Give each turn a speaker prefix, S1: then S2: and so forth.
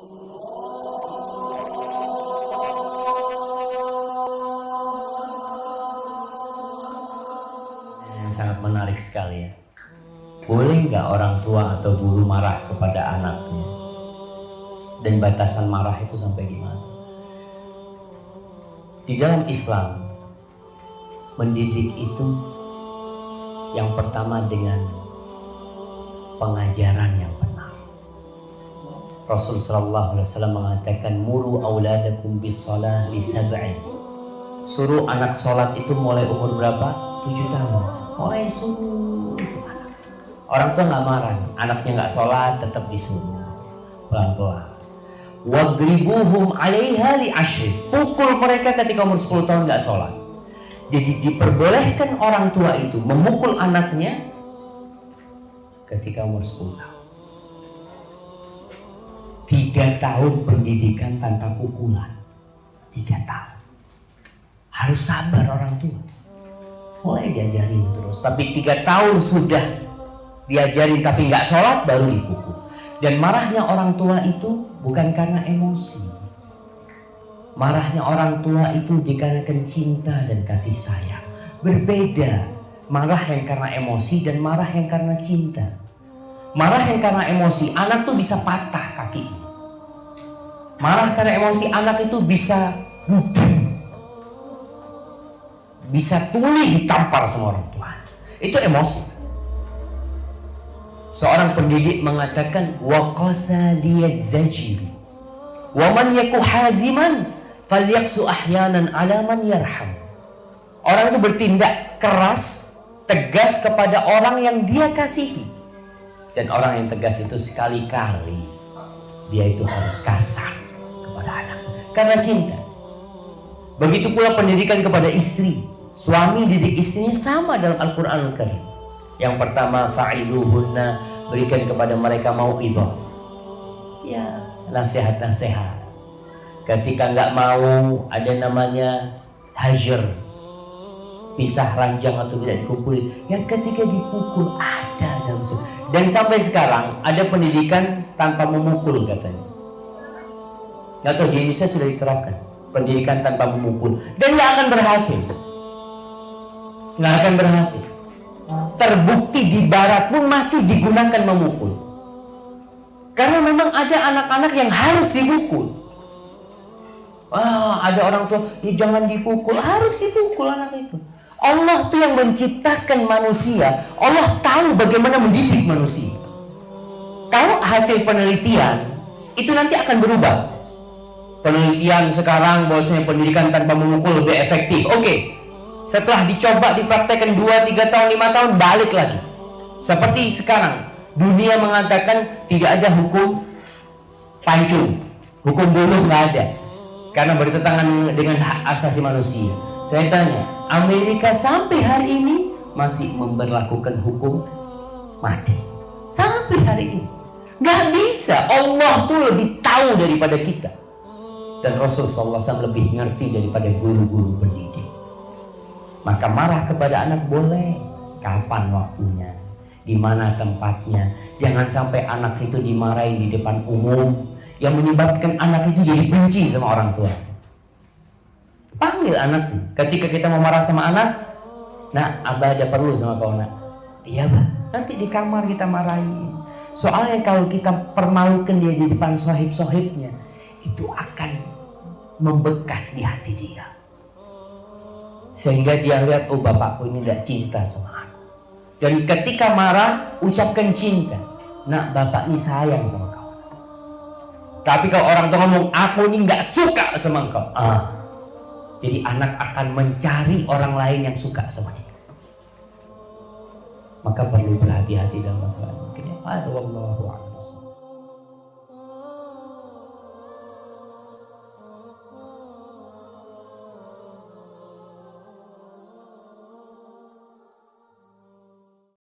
S1: Yang sangat menarik sekali ya. Boleh nggak orang tua atau guru marah kepada anaknya? Dan batasan marah itu sampai gimana? Di dalam Islam, mendidik itu yang pertama dengan pengajaran yang benar. Rasul sallallahu alaihi wasallam mengatakan, muru auladakum bis-shalah li sab'in. Suruh anak sholat itu mulai umur berapa? 7 tahun. Mulai suruh itu anak. Orang tua nggak marah, anaknya nggak sholat tetap disuruh pelan-pelan. Wadribuhum 'alaiha li 'ashrin. Pukul mereka ketika umur 10 tahun nggak sholat. Jadi diperbolehkan orang tua itu memukul anaknya ketika umur 10 tahun. 3 tahun pendidikan tanpa pukulan. 3 tahun. Harus sabar orang tua. Mulai diajarin terus. Tapi 3 tahun sudah diajarin tapi nggak sholat baru dipukul. Dan marahnya orang tua itu bukan karena emosi. Marahnya orang tua itu dikarenakan cinta dan kasih sayang. Berbeda marah yang karena emosi dan marah yang karena cinta. Marah yang karena emosi, anak tuh bisa patah kakinya. Marah karena emosi, anak itu bisa budek, bisa tuli ditampar sama orang tua. Itu emosi. Seorang pendidik mengatakan, waqasa liyazdajir wa man yaku haziman falyaksu ahyanan ala man yarham. Orang itu bertindak keras, tegas kepada orang yang dia kasihi. Dan orang yang tegas itu sekali-kali dia itu harus kasar kepada anak karena cinta. Begitu pula pendidikan kepada istri. Suami didik istrinya sama dalam Al-Qur'anul Karim. Yang pertama, fa'iduhunna, berikan kepada mereka mau'idhah. Ya, nasihat-nasihat. Ketika nggak mau, ada namanya hajar, pisah ranjang atau tidak dikumpulin. Yang ketika dipukul ada dalam. Dan sampai sekarang ada pendidikan tanpa memukul katanya. Nggak tahu di Indonesia sudah diterapkan pendidikan tanpa memukul dan nggak akan berhasil. Nggak akan berhasil. Terbukti di barat pun masih digunakan memukul. Karena memang ada anak-anak yang harus dipukul. Ada orang tua, ya jangan dipukul, harus dipukul anak itu. Allah tuh yang menciptakan manusia. Allah tahu bagaimana mendidik manusia. Kalau hasil penelitian itu nanti akan berubah. Penelitian sekarang bahwasanya pendidikan tanpa memukul lebih efektif. Oke. Setelah dicoba, dipraktekkan 2, 3 tahun, 5 tahun, balik lagi. Seperti sekarang, dunia mengatakan tidak ada hukum pancung, hukum bunuh nggak ada, karena bertentangan dengan hak asasi manusia. Saya tanya, Amerika sampai hari ini masih memberlakukan hukum mati. Sampai hari ini, nggak bisa. Allah tuh lebih tahu daripada kita, dan Rasulullah SAW lebih ngerti daripada guru-guru pendidik. Maka marah kepada anak boleh, kapan waktunya, di mana tempatnya. Jangan sampai anak itu dimarahin di depan umum yang menyebabkan anak itu jadi benci sama orang tua. Panggil anak. Ketika kita mau marah sama anak, nah abah ada perlu sama kau nak. Iya bah, nanti di kamar kita marahin. Soalnya kalau kita permalukan dia di depan sohib-sohibnya, itu akan membekas di hati dia. Sehingga dia lihat, oh bapakku ini tidak cinta sama aku. Dan ketika marah, ucapkan cinta. Nak, bapak ini sayang sama kau. Tapi kalau orang tua ngomong, aku ini nggak suka sama kau. Jadi anak akan mencari orang lain yang suka sama dia. Maka perlu berhati-hati dalam masalah ini. Wallahu a'lam.